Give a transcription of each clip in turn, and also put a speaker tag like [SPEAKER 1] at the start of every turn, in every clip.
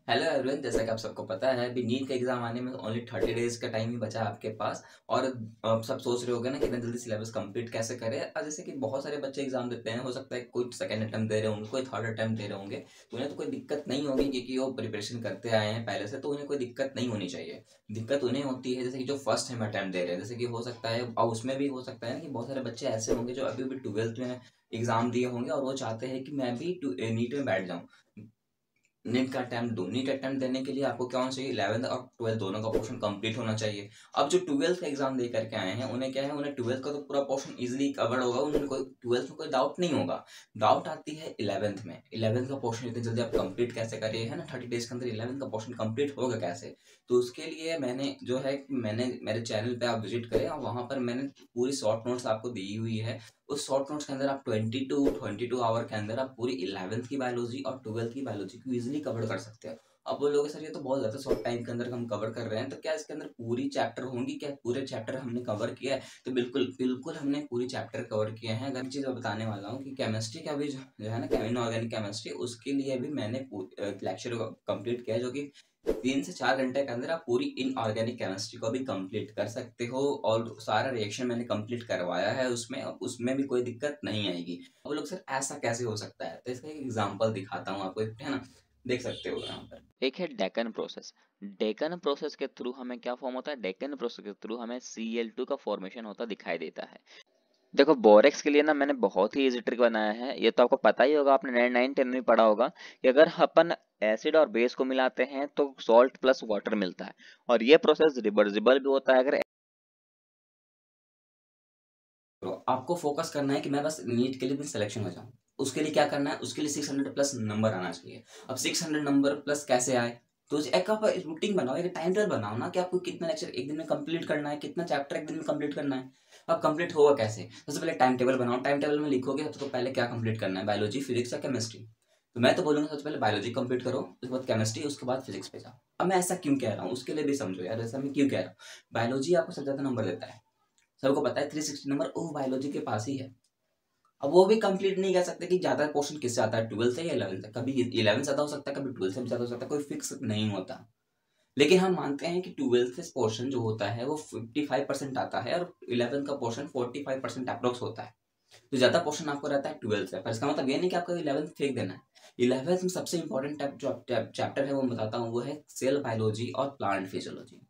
[SPEAKER 1] Hello everyone, जैसा कि आप सबको पता है अभी नीट का एग्जाम आने में ओनली 30 डेज का टाइम ही बचा है आपके पास। और आप सब सोच रहे होगे ना कितना जल्दी सिलेबस कंप्लीट कैसे करें। और जैसे कि बहुत सारे बच्चे एग्जाम देते हैं, हो सकता है कोई सेकंड अटेम्प्ट दे रहे होंगे, कोई थर्ड अटेम्प्ट दे रहे होंगे, तो उन्हें तो कोई दिक्कत नहीं होगी क्योंकि वो प्रिपरेशन करते आए हैं पहले से, तो उन्हें कोई दिक्कत नहीं होनी चाहिए। दिक्कत उन्हें होती है जैसे कि जो फर्स्ट टाइम अटेम्प्ट दे रहे हैं, जैसे कि हो सकता है और उसमें भी हो सकता है ना कि बहुत सारे बच्चे ऐसे होंगे जो अभी भी 12th में एग्जाम दिए होंगे और वो चाहते हैं कि मैं भी नीट में बैठ जाऊँ, नीट का अटेम्प्ट दो। नीट अटेम्प्ट देने के लिए आपको क्या होना चाहिए, 11th और 12th दोनों का पोर्शन कंप्लीट होना चाहिए। अब जो 12th का एग्जाम दे करके आए हैं उन्हें क्या है, उन्हें 12th का तो पूरा पोर्शन इजीली कवर होगा, उन्हें कोई 12th में कोई डाउट नहीं होगा। डाउट आती है 11th में। 11th का पोर्शन इतनी जल्दी आप कंप्लीट कैसे करिए, है ना, 30 डेज के अंदर 11th का पोर्शन कंप्लीट होगा कैसे। तो उसके लिए मैंने जो है मैंने मेरे चैनल पे आप विजिट करें और वहाँ पर मैंने पूरी शॉर्ट नोट्स आपको दी हुई है। उस शॉर्ट नोट्स के अंदर आप 22 आवर के अंदर आप पूरी 11th की बायोलॉजी और 12th की बायोलॉजी को इजीली कवर कर सकते हैं। अब वो लोग सर ये तो बहुत ज़्यादा शॉर्ट टाइम के अंदर हम कवर कर रहे हैं, तो क्या इसके अंदर पूरी चैप्टर होंगी, क्या पूरे चैप्टर हमने कवर किया है? तो बिल्कुल बिल्कुल हमने पूरी चैप्टर कवर किए हैं। अगर चीज़ बताने वाला हूँ कि केमिस्ट्री का भी जो है ना, इनऑर्गेनिक केमिस्ट्री, उसके लिए भी मैंने लेक्चर कंप्लीट किया है, जो कि 3 से 4 घंटे के अंदर आप पूरी इनऑर्गेनिक केमिस्ट्री को भी कंप्लीट कर सकते हो। और सारा रिएक्शन मैंने कंप्लीट करवाया है उसमें, अब उसमें भी कोई दिक्कत नहीं आएगी। अब लोग सर ऐसा कैसे हो सकता है, तो इसका एक एग्जांपल दिखाता हूँ आपको, है ना, देख सकते हो यहाँ पर।
[SPEAKER 2] एक है डेकन प्रोसेस। डेकन प्रोसेस के थ्रू हमें क्या फॉर्म होता है? डेकन प्रोसेस के थ्रू हमें Cl2 का फॉर्मेशन होता दिखाई देता है। देखो, बोरेक्स के लिए ना मैंने बहुत ही इजी ट्रिक बनाया है। ये तो आपको पता ही होगा, आपने 9 10 में पढ़ा होगा कि अगर अपन एसिड और बेस को मिलाते हैं तो सॉल्ट प्लस वाटर मिलता है। और ये प्रोसेस रिवर्सिबल भी होता है। अगर
[SPEAKER 1] तो आपको फोकस करना है कि मैं बस नीट के लिए भी सिलेक्शन हो जाऊँ। उसके लिए क्या करना है, उसके लिए 600 प्लस नंबर आना चाहिए। अब 600 नंबर प्लस कैसे आए, तो एक आप रूटीन बनाओ, एक टाइम टेबल बनाओ ना कि आपको कितना लेक्चर एक दिन में कंप्लीट करना है, कितना चैप्टर एक दिन में कंप्लीट करना है। अब कंप्लीट होगा कैसे, सबसे पहले टाइम टेबल बनाओ। टाइम टेबल में लिखोगे सबसे तो पहले क्या कंप्लीट करना है, बायोलॉजी, फिजिक्स या केमिस्ट्री। तो मैं तो बोलूंगा सबसे पहले बायोलॉजी कंप्लीट करो, उसके बाद केमिस्ट्री, उसके बाद फिजिक्स पे जाओ। अब मैं ऐसा क्यों कह रहा हूँ उसके लिए भी समझो यार, ऐसा मैं क्यों कह रहा हूँ। बायोलॉजी आपको सबसे ज्यादा नंबर देता है, सबको पता है 360 नंबर वो बायोलॉजी के पास ही है। अब वो भी कंप्लीट नहीं कर सकते कि ज्यादा क्वेश्चन किससे आता है, 12 से या 11 से। कभी 11 ज्यादा हो सकता है, कभी 12 से भी ज्यादा हो सकता है, कोई फिक्स नहीं होता। लेकिन हम मानते हैं कि 12 से पोर्शन जो होता है वो 55% आता है और 11 का पोर्शन 45% अप्रोक्स होता है। तो ज्यादा पोर्शन आपको रहता है 12 से, पर इसका मतलब ये नहीं कि आपको 11th फेंक देना है। 11th में सबसे इंपॉर्टेंट जो चैप्टर है वो मैं बताता हूँ, वो है सेल बायोलॉजी और प्लांट फिजियोलॉजी।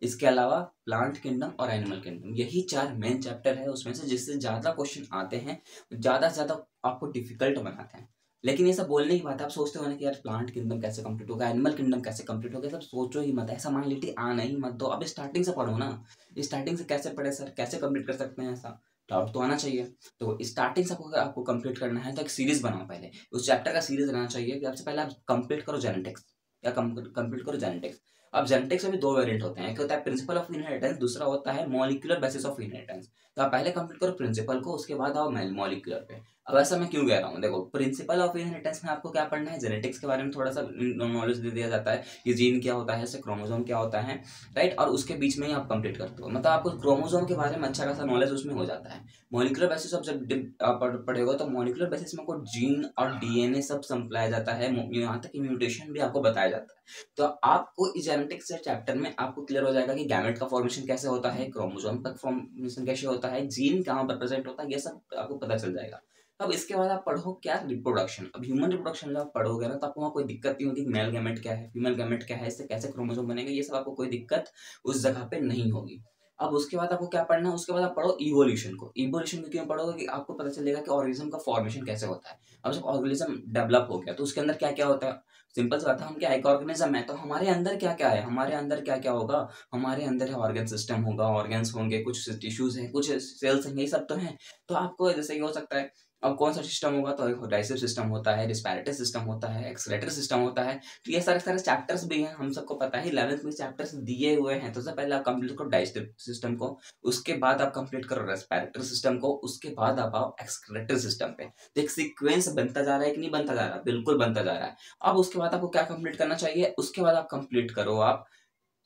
[SPEAKER 1] इसके अलावा प्लांट किंगडम और एनिमल किंगडम, यही 4 मेन चैप्टर है उसमें से, जिससे ज्यादा क्वेश्चन आते हैं, ज्यादा से ज्यादा आपको डिफिकल्ट बनाते हैं। लेकिन ये सब बोलने की बात है, आप सोचते हो ना कि यार प्लांट किंगडम कैसे कंप्लीट होगा, एनिमल किंगडम कैसे कंप्लीट होगा, सब सोचो ही मत, ऐसा माइंडलिटी आना ही मत दो। अब स्टार्टिंग से पढ़ो ना। स्टार्टिंग से कैसे पढ़े सर, कैसे कंप्लीट कर सकते हैं, ऐसा डाउट तो आना चाहिए। तो स्टार्टिंग से आपको कंप्लीट करना है तो एक सीरीज बनाओ। पहले उस चैप्टर का सीरीज रहना चाहिए कि सबसे पहले आप कंप्लीट करो जेनेटिक्स, या कंप्लीट करो जेनेटिक्स। अब जेनेटिक्स में भी 2 वेरिएंट होते हैं, एक होता है प्रिंसिपल ऑफ इनहेरिटेंस, दूसरा होता है मॉलिक्यूलर बेसिस ऑफ इनहेरिटेंस। तो आप पहले कंप्लीट करो प्रिंसिपल को, उसके बाद आओ मॉलिक्यूलर पे। अब ऐसा मैं क्यों कह रहा हूँ, देखो प्रिंसिपल ऑफ इनहेरिटेंस में आपको क्या पढ़ना है, जेनेटिक्स के बारे में थोड़ा सा नॉलेज दे दिया जाता है कि जीन क्या होता है, इससे क्रोमोसोम क्या होता है, राइट। और उसके बीच में ही आप कंप्लीट करते हो, मतलब आपको क्रोमोसोम के बारे में अच्छा खासा नॉलेज उसमें हो जाता है। मॉलिक्यूलर बेसिस ऑफ जब आप पढ़ेगा तो मॉलिक्यूलर बेसिस में आपको जीन और डीएनए सब समझाया जाता है, यहाँ तक कि म्यूटेशन भी आपको बताया जाता है। तो आपको इस जेनेटिक्स से चैप्टर में आपको क्लियर हो जाएगा कि गैमेट का फॉर्मेशन कैसे होता है, क्रोमोसोम का फॉर्मेशन कैसे होता है, जीन कहाँ पर प्रेजेंट होता है, ये सब आपको पता चल जाएगा। अब इसके बाद आप पढ़ो क्या, रिप्रोडक्शन। अब ह्यूमन रिप्रोडक्शन जब आप पढ़ोगे ना तो आपको वहाँ कोई दिक्कत नहीं होगी, मेल गैमेट क्या है, फीमेल गैमेट क्या है, इससे कैसे क्रोमोसोम बनेगा, ये सब आपको कोई दिक्कत उस जगह पे नहीं होगी। अब उसके बाद आपको क्या पढ़ना है, उसके बाद आप पढ़ो इवोल्यूशन को। इवोल्यूशन को क्यों पढ़ोगे कि आपको पता चलेगा कि ऑर्गेनिज्म का फॉर्मेशन कैसे होता है। अब जब ऑर्गेनिज्म डेवलप हो गया तो उसके अंदर क्या क्या होता है, सिंपल सी बात है, हम क्या एक ऑर्गेनिज्म है तो हमारे अंदर क्या क्या है, हमारे अंदर क्या क्या होगा, हमारे अंदर है ऑर्गन सिस्टम होगा, ऑर्गन्स होंगे, कुछ टिश्यूज हैं, कुछ सेल्स हैं, ये सब तो हैं। तो आपको जैसे ये हो सकता है, अब कौन सा सिस्टम होगा, तो डाइजेस्टिव सिस्टम होता है, रिस्पिरेटरी सिस्टम होता है, एक्सक्रेटरी सिस्टम होता है। तो ये सारे सारे चैप्टर्स भी हैं, हम सबको पता है 11th में चैप्टर्स दिए हुए हैं। तो सबसे पहले आप कंप्लीट करो डाइजेस्टिव सिस्टम को, उसके बाद आप कंप्लीट करो रेस्पिरेटरी सिस्टम को, उसके बाद आप आओ एक्सक्रेटरी सिस्टम पे। तो एक सीक्वेंस बनता जा रहा है कि नहीं बनता जा रहा, बिल्कुल बनता जा रहा है। अब उसके बाद आपको क्या कंप्लीट करना चाहिए, उसके बाद आप कंप्लीट करो आप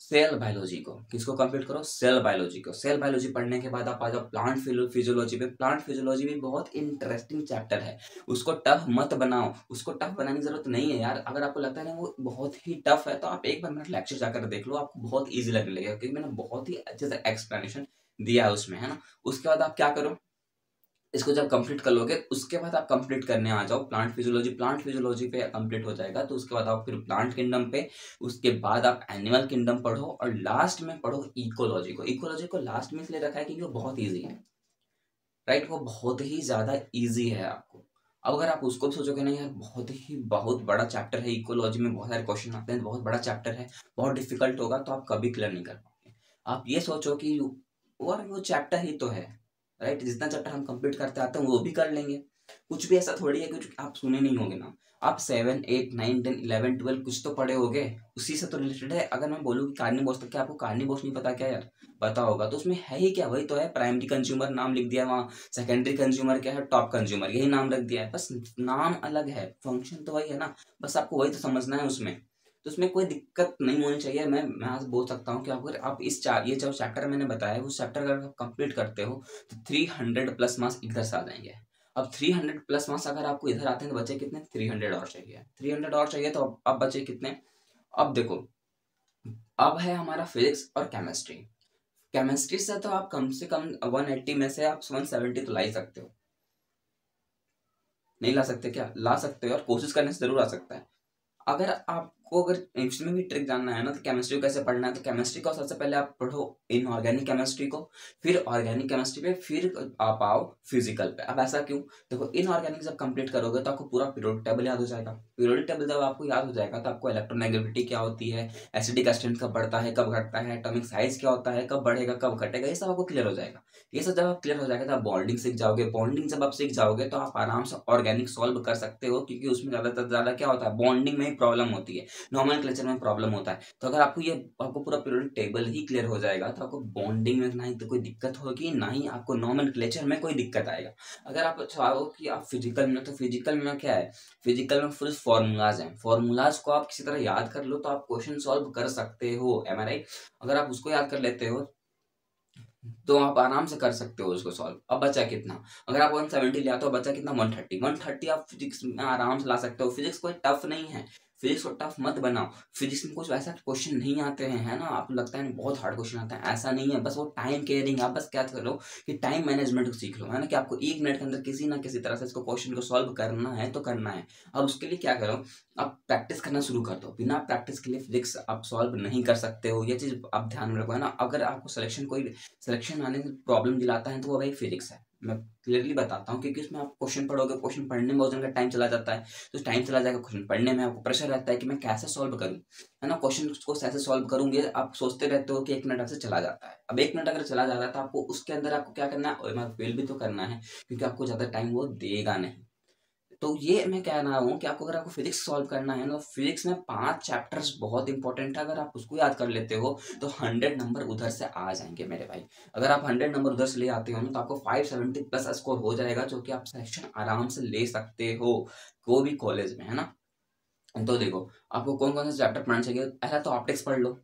[SPEAKER 1] सेल बायोलॉजी को, किसको कंप्लीट करो, सेल बायोलॉजी को। सेल बायोलॉजी पढ़ने के बाद आप आ जाओ प्लांट फिजियोलॉजी पे। प्लांट फिजियोलॉजी भी बहुत इंटरेस्टिंग चैप्टर है, उसको टफ मत बनाओ, उसको टफ बनाने की जरूरत नहीं है यार। अगर आपको लगता है ना वो बहुत ही टफ है तो आप एक बार मेरा लेक्चर जाकर देख लो, आपको बहुत ईजी लगने लगेगा, क्योंकि मैंने बहुत ही अच्छे से एक्सप्लेनेशन दिया है उसमें, है ना। उसके बाद आप क्या करो, इसको जब कंप्लीट कर लोगे उसके बाद आप कंप्लीट करने आ जाओ प्लांट फिजियोलॉजी। प्लांट फिजियोलॉजी पे कंप्लीट हो जाएगा तो उसके बाद आप फिर प्लांट किंगडम पे, उसके बाद आप एनिमल किंगडम पढ़ो और लास्ट में पढ़ो इकोलॉजी को। इकोलॉजी को लास्ट में इसलिए रखा है क्योंकि वो बहुत ईजी है, राइट, वो बहुत ही ज्यादा ईजी है आपको। अब अगर आप उसको भी सोचोगे ना यार बहुत बड़ा चैप्टर है, इकोलॉजी में बहुत सारे क्वेश्चन आते हैं, बहुत बड़ा चैप्टर है, बहुत डिफिकल्ट होगा, तो आप कभी क्लियर नहीं कर पाओगे। आप ये सोचो कि वो चैप्टर ही तो है, राइट, जितना चैप्टर हम कंप्लीट करते आते हैं वो भी कर लेंगे। कुछ भी ऐसा थोड़ी है कुछ आप सुने नहीं होगे ना। आप 7 8 9 10 11 12 कुछ तो पढ़े होगे, उसी से तो रिलेटेड है। अगर मैं बोलूँ कि कार्निवोरस, तो क्या आपको कार्निवोरस नहीं पता क्या यार, पता होगा। तो उसमें है ही क्या, वही तो है, प्राइमरी कंज्यूमर नाम लिख दिया वहाँ, सेकेंडरी कंज्यूमर क्या है, टॉप कंज्यूमर, यही नाम रख दिया है, बस नाम अलग है, फंक्शन तो वही है ना। बस आपको वही तो समझना है उसमें, तो उसमें कोई दिक्कत नहीं होनी चाहिए। मैं आज बोल सकता हूँ कि अगर आप ये जो चैप्टर मैंने बताया उस चैप्टर अगर आप कंप्लीट करते हो तो 300 प्लस मार्क्स इधर से आ जाएंगे। अब 300 प्लस मार्क्स अगर आपको इधर आते हैं तो बचे कितने, 300 और चाहिए, 300 और चाहिए, तो अब बचे कितने। अब देखो, अब है हमारा फिजिक्स और केमिस्ट्री। केमिस्ट्री से तो आप कम से कम 180 में से आप 170 तो ला ही सकते हो, नहीं ला सकते क्या, ला सकते हो और कोशिश करने से जरूर आ सकता है। अगर इसमें भी ट्रिक जानना है ना तो केमिस्ट्री को कैसे पढ़ना है, तो केमिस्ट्री को सबसे पहले आप पढ़ो इनऑर्गेनिक केमिस्ट्री को, फिर ऑर्गेनिक केमिस्ट्री पे, फिर आप आओ फिजिकल पे। अब ऐसा क्यों, देखो इनऑर्गेनिक जब कंप्लीट करोगे तो आपको पूरा पीरियोडिक टेबल याद हो जाएगा। पीरियोडिक टेबल जब आपको याद हो जाएगा तो आपको इलेक्ट्रोनेगेटिविटी क्या होती है, एसिडिक स्ट्रेंथ कब बढ़ता है कब घटता है, एटॉमिक साइज क्या होता है, कब बढ़ेगा कब घटेगा, ये सब आपको क्लियर हो जाएगा। ये सब जब आप क्लियर हो जाएगा तो आप बॉन्डिंग सीख जाओगे। बॉन्डिंग जब आप सीख जाओगे तो आप आराम से ऑर्गेनिक सॉल्व कर सकते हो, क्योंकि उसमें ज्यादा क्या होता है, बॉन्डिंग में ही प्रॉब्लम होती है, नॉमेनक्लेचर में प्रॉब्लम होता है। तो अगर आपको पूरा पीरियोडिक टेबल ही क्लियर हो जाएगा तो आपको बॉन्डिंग में ना ही तो कोई दिक्कत होगी, ना ही आपको नॉमेनक्लेचर में कोई दिक्कत आएगा। अगर आप चाहो कि आप फिजिकल में, तो फिजिकल में क्या है, फिजिकल में फुल फॉर्मूलाज हैं, फॉर्मूलाज को आप किसी तरह याद कर लो तो आप क्वेश्चन सॉल्व कर सकते हो, एम आई राइट। अगर आप उसको याद कर लेते हो तो आप आराम से कर सकते हो उसको सॉल्व। अब बचा कितना, अगर आप 170 ले आते हो बचा कितना, 130 आप फिजिक्स में आराम से ला सकते हो। फिजिक्स कोई टफ नहीं है, फिजिक्स को टफ मत बनाओ। फिजिक्स में कुछ वैसा क्वेश्चन नहीं आते हैं, है ना, आपको लगता है बहुत हार्ड क्वेश्चन आता है, ऐसा नहीं है। बस वो टाइम केयरिंग, आप बस क्या करो कि टाइम मैनेजमेंट को सीख लो, है ना, कि आपको 1 मिनट के अंदर किसी ना किसी तरह से इसको क्वेश्चन को सॉल्व करना है तो करना है। अब उसके लिए क्या करो, आप प्रैक्टिस करना शुरू कर दो। बिना प्रैक्टिस के लिए फिजिक्स आप सॉल्व नहीं कर सकते हो, ये चीज आप ध्यान में रखो, है ना। अगर आपको सिलेक्शन आने से प्रॉब्लम दिलाता है तो वो भाई फिजिक्स है, मैं क्लियरली बताता हूँ, क्योंकि उसमें आप क्वेश्चन पढ़ोगे, क्वेश्चन पढ़ने में बहुत जन का टाइम चला जाता है, तो टाइम चला जाएगा क्वेश्चन पढ़ने में, आपको प्रेशर रहता है कि मैं कैसे सॉल्व करूँ, है ना, क्वेश्चन को कैसे सॉल्व करूंगे, आप सोचते रहते हो कि 1 मिनट आपसे चला जाता है। अब 1 मिनट अगर चला जाता है तो आपको उसके अंदर आपको क्या करना है, फेल भी तो करना है, क्योंकि आपको ज्यादा टाइम वो देगा नहीं। तो ये मैं कह रहा हूँ कि अगर आपको फिजिक्स सॉल्व करना है ना, फिजिक्स में 5 चैप्टर्स बहुत इंपॉर्टेंट है, अगर आप उसको याद कर लेते हो तो 100 नंबर उधर से आ जाएंगे मेरे भाई। अगर आप 100 नंबर उधर से ले आते हो ना तो आपको 570 प्लस स्कोर हो जाएगा, जो कि आप सिलेक्शन आराम से ले सकते हो कोई भी कॉलेज में, है ना। तो देखो, आपको कौन कौन से चैप्टर पढ़ना चाहिए, पहला तो ऑप्टिक्स पढ़ लो,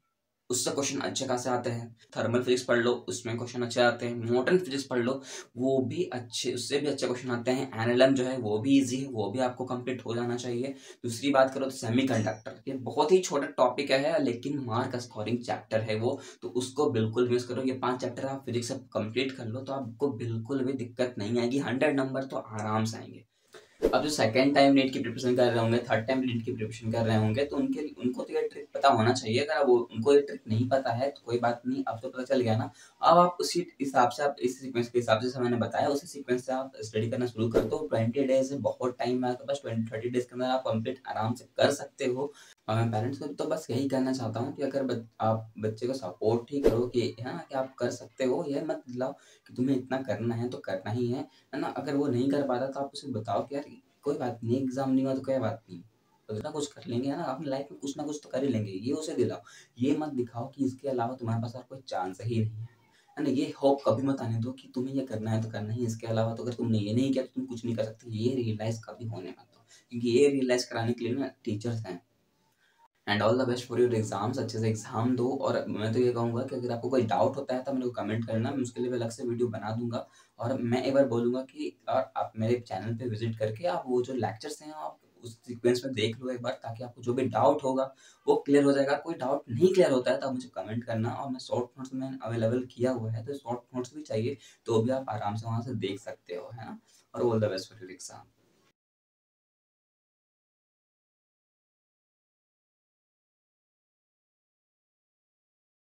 [SPEAKER 1] उससे क्वेश्चन अच्छे खासे आते हैं। थर्मल फिजिक्स पढ़ लो, उसमें क्वेश्चन अच्छे आते हैं। मॉडर्न फिजिक्स पढ़ लो, वो भी अच्छे, उससे भी अच्छे क्वेश्चन आते हैं। एनएलएम जो है वो भी इजी है, वो भी आपको कंप्लीट हो जाना चाहिए। दूसरी बात करो तो सेमीकंडक्टर, ये बहुत ही छोटा टॉपिक है लेकिन मार्क स्कोरिंग चैप्टर है वो, तो उसको बिल्कुल मिस करो। ये 5 चैप्टर आप फिजिक्स से कंप्लीट कर लो तो आपको बिल्कुल भी दिक्कत नहीं आएगी, 100 नंबर तो आराम से आएंगे। अब जो सेकंड टाइम नीट की प्रिपरेशन कर रहे होंगे, थर्ड टाइम नीट की प्रिपरेशन कर रहे होंगे, तो उनको तो ये ट्रिक पता होना चाहिए। अगर वो उनको ये ट्रिक नहीं पता है तो कोई बात नहीं, अब तो पता चल गया ना। अब आप उसी हिसाब से, आप इस सीक्वेंस के हिसाब से मैंने बताया, उसी सीक्वेंस से आप स्टडी करना शुरू कर दो। 20 डेज है, बहुत टाइम है, तो बस 20-30 डेज के अंदर आप कंप्लीट आराम से कर सकते हो। और मैं पेरेंट्स को तो बस यही कहना चाहता हूँ कि अगर आप बच्चे को सपोर्ट ही करो कि है ना, कि आप कर सकते हो, ये मत दिलाओ कि तुम्हें इतना करना है तो करना ही है ना। अगर वो नहीं कर पाता तो आप उसे बताओ कि यार कोई बात नहीं, एग्जाम नहीं हुआ तो कोई बात नहीं, कुछ ना कुछ कर लेंगे, है ना, अपनी लाइफ में कुछ ना कुछ तो कर ही लेंगे, ये उसे दिलाओ। ये मत दिखाओ कि इसके अलावा तुम्हारे पास और कोई चांस ही नहीं है ना। ये होप कभी मत आने दो कि तुम्हें ये करना है तो करना ही, इसके अलावा तो अगर तुमने ये नहीं किया तो तुम कुछ नहीं कर सकते, ये रियलाइज कभी होने मत दो, क्योंकि ये रियलाइज कराने के लिए ना टीचर्स हैं। And all the best for your exams. अच्छे से एग्जाम दो। और मैं तो ये कहूँगा कि अगर आपको कोई डाउट होता है तो मेरे को कमेंट करना, मैं उसके लिए भी अलग से वीडियो बना दूंगा। और मैं एक बार बोलूँगा कि आप मेरे चैनल पे विजिट करके आप वो जो लेक्चर्स हैं आप उस सीक्वेंस में देख लो एक बार, ताकि आपको जो भी डाउट होगा वो क्लियर हो जाएगा। कोई डाउट नहीं क्लियर होता है तो आप मुझे कमेंट करना। और मैं शॉर्ट नोट्स में अवेलेबल किया हुआ है, तो शॉर्ट नोट्स भी चाहिए तो भी आप आराम से वहाँ से देख सकते हो, है ना। और all the best for your exam.